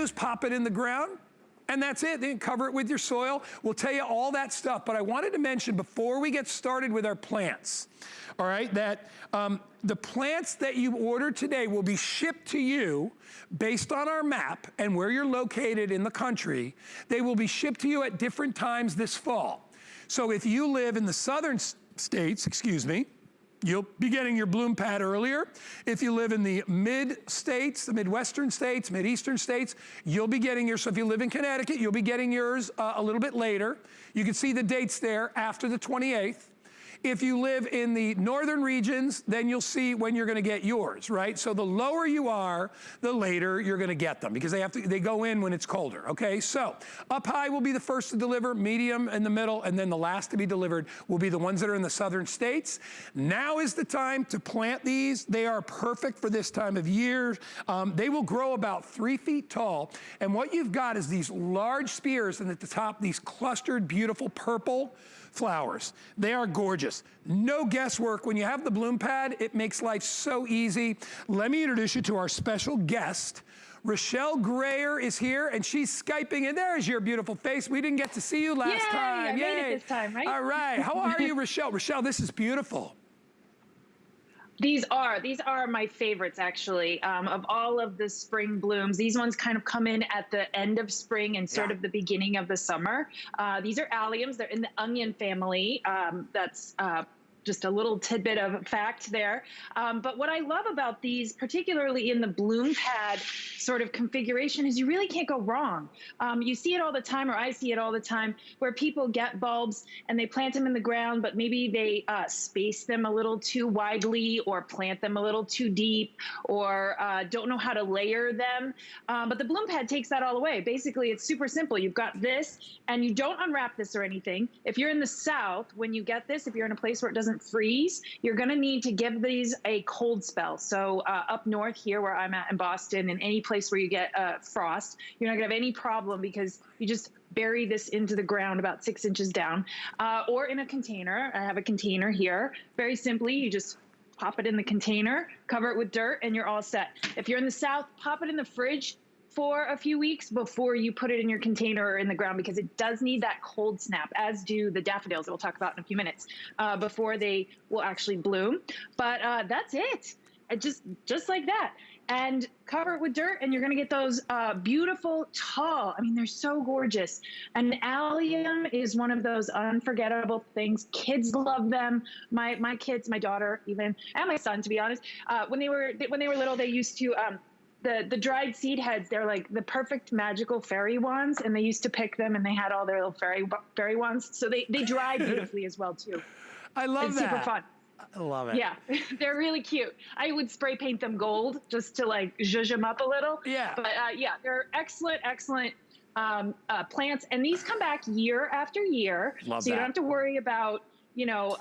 Just pop it in the ground, and that's it. Then cover it with your soil. We'll tell you all that stuff, but I wanted to mention before we get started with our plants, all right, that the plants that you order today will be shipped to you based on our map and where you're located in the country. They will be shipped to you at different times this fall. So if you live in the southern states, excuse me, you'll be getting your bloom pad earlier. If you live in the mid-states, the Midwestern states, Mid-Eastern states, you'll be getting yours. So if you live in Connecticut, you'll be getting yours a little bit later. You can see the dates there after the 28th. If you live in the northern regions, then you'll see when you're gonna get yours, right? So the lower you are, the later you're gonna get them because they go in when it's colder, okay? So up high will be the first to deliver, medium in the middle, and then the last to be delivered will be the ones that are in the southern states. Now is the time to plant these. They are perfect for this time of year. They will grow about 3 feet tall. And what you've got is these large spears, and at the top, these clustered, beautiful purple flowers. They are gorgeous. No guesswork. When you have the bloom pad, it makes life so easy. Let me introduce you to our special guest. Rochelle Grayer is here, and she's Skyping, and there's your beautiful face. We didn't get to see you last time. I made it this time, right? All right. How are you, Rochelle? Rochelle, this is beautiful. These are my favorites, actually. Of all of the spring blooms, these ones kind of come in at the end of spring and sort of the beginning of the summer. These are alliums. They're in the onion family. That's just a little tidbit of fact there. But what I love about these, particularly in the bloom pad sort of configuration, is you really can't go wrong. You see it all the time, or I see it all the time, where people get bulbs and they plant them in the ground, but maybe they space them a little too widely or plant them a little too deep or don't know how to layer them. But the bloom pad takes that all away. Basically, it's super simple. You've got this, and you don't unwrap this or anything. If you're in the South, when you get this, if you're in a place where it doesn't freeze, you're going to need to give these a cold spell. So up north here where I'm at in Boston, and any place where you get frost, you're not going to have any problem because you just bury this into the ground about 6 inches down, or in a container. I have a container here. Very simply, you just pop it in the container, cover it with dirt, and you're all set. If you're in the South, pop it in the fridge for a few weeks before you put it in your container or in the ground, because it does need that cold snap, as do the daffodils that we'll talk about in a few minutes, before they will actually bloom. But that's it. Just like that. And cover it with dirt, and you're gonna get those beautiful, tall, I mean, they're so gorgeous. And allium is one of those unforgettable things. Kids love them. My kids, my daughter even, and my son, to be honest, when they were little, they used to, the dried seed heads, they're like the perfect magical fairy wands, and they used to pick them, and they had all their little fairy wands. So they dry beautifully as well too. I love that. It's super fun. I love it. Yeah, they're really cute. I would spray paint them gold just to like zhuzh them up a little. Yeah. But yeah, they're excellent plants, and these come back year after year. Love so you that. don't have to worry about, you know,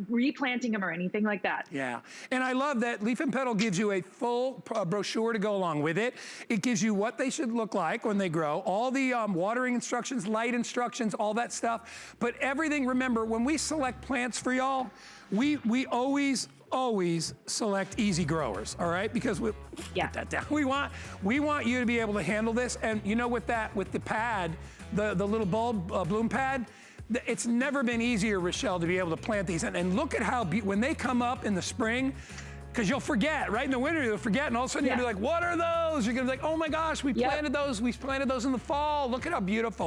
replanting them or anything like that. Yeah, and I love that Leaf and Petal gives you a full brochure to go along with it. It gives you what they should look like when they grow, all the watering instructions, light instructions, all that stuff. But everything, remember, when we select plants for y'all, we always select easy growers, all right? Because put that down. We want you to be able to handle this. And you know, with the pad, the little bulb bloom pad, it's never been easier, Rochelle, to be able to plant these. And look at how, when they come up in the spring, because you'll forget, right? In the winter, you'll forget, and all of a sudden you'll be like, what are those? You're gonna be like, oh my gosh, we planted those in the fall. Look at how beautiful.